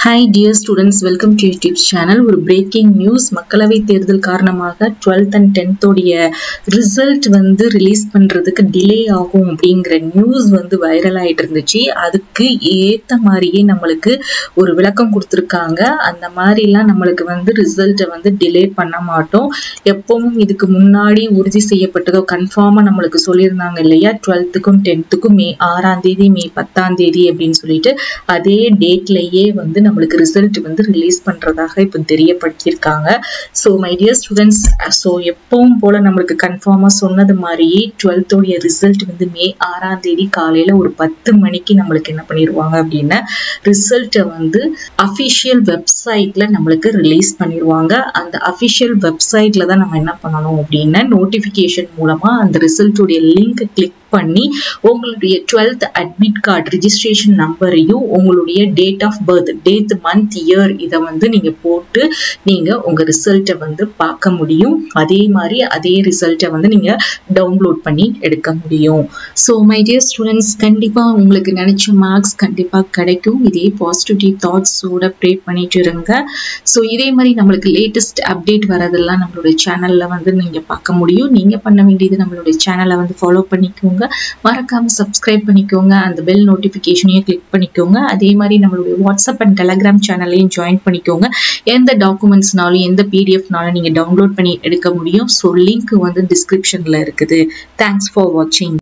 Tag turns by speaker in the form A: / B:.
A: Hi dear students, welcome to YouTube channel. ஒரு breaking news மக்களவை தேர்தல் காரணமாக 12th and 10th உடைய ரிசல்ட் வந்து ரிலீஸ் பண்றதுக்கு டிலே ஆகும் அப்படிங்கிற நியூஸ் வந்து வைரல் ஆயிட்டு இருந்துச்சு. அதுக்கு ஏத்த மாதிரியே நம்மளுக்கு ஒரு விளக்கம் கொடுத்திருக்காங்க. அந்த மாதிரிலாம் நம்மளுக்கு வந்து ரிசல்ட்டை வந்து டிலே பண்ண மாட்டோம். எப்பவும் இதுக்கு முன்னாடி உறுதி செய்யப்பட்டதோ கன்ஃபார்மா நம்மளுக்கு சொல்லியிருந்தாங்க இல்லையா, 12th-க்கும் 10th-க்கும் மே 6ஆம் தேதி மே 10ஆம் தேதி அப்படின்னு சொல்லிட்டு அதே டேட்லயே வந்து நம்மளுக்கு ரிசல்ட் வந்து ரிலீஸ் பண்றதாக இப்போ தெரியப்படுத்தியிருக்காங்க. So my dear students, so எப்பவும் போல நம்மளுக்கு கன்ஃபார்மா சொன்னது மாதிரியே 12th உடைய ரிசல்ட் வந்து மே 6ஆம் தேதி காலையில ஒரு 10 மணிக்கு நம்மளுக்கு என்ன பண்ணிடுவாங்க அப்படின்னா ரிசல்ட்டை வந்து அஃபிஷியல் வெப்சைட்ல நம்மளுக்கு ரிலீஸ் பண்ணிடுவாங்க. அந்த அஃபிஷியல் வெப்சைட்ல தான் நம்ம என்ன பண்ணணும் அப்படின்னா நோட்டிபிகேஷன் மூலமா அந்த ரிசல்ட் உடைய லிங்க் கிளிக் பண்ணி உங்களுடைய 12th அட்மிட் கார்டு ரிஜிஸ்ட்ரேஷன் நம்பரையும் உங்களுடைய date of birth, date, month, year இதை வந்து நீங்க போட்டு நீங்க உங்க ரிசல்ட்டை வந்து பார்க்க முடியும். அதே மாதிரி அதே ரிசல்ட்டை வந்து நீங்க டவுன்லோட் பண்ணி எடுக்க முடியும். ஸோ மை டியர் ஸ்டூடெண்ட்ஸ், கண்டிப்பா உங்களுக்கு நினைச்ச மார்க்ஸ் கண்டிப்பா கிடைக்கும். இதே பாசிட்டிவ் தாட்ஸோட ப்ரே பண்ணிட்டு இருங்க. ஸோ இதே மாதிரி நம்மளுக்கு லேட்டஸ்ட் அப்டேட் வரதெல்லாம் நம்மளுடைய சேனல்ல வந்து நீங்க பார்க்க முடியும். நீங்க பண்ண வேண்டியது நம்மளுடைய சேனலை வந்து ஃபாலோ பண்ணிக்கோங்க, மறக்காம சப்ஸ்கிரைப் பண்ணிக்கோங்க, அந்த பெல் நோட்டிபிகேஷனையும் கிளிக் பண்ணிக்கோங்க. அதே மாதிரி நம்மளுடைய வாட்ஸ்அப் அண்ட் டெலகிராம் சேனலையும் ஜாயின் பண்ணிக்கோங்க. எந்த டாக்குமெண்ட்ஸ்னாலும் எந்த பிடிஎஃப்னாலும் நீங்க டவுன்லோட் பண்ணி எடுக்க முடியும். ஸோ லிங்க் வந்து டிஸ்கிரிப்ஷன்ல இருக்குது. தேங்க்ஸ் ஃபார் வாட்சிங்.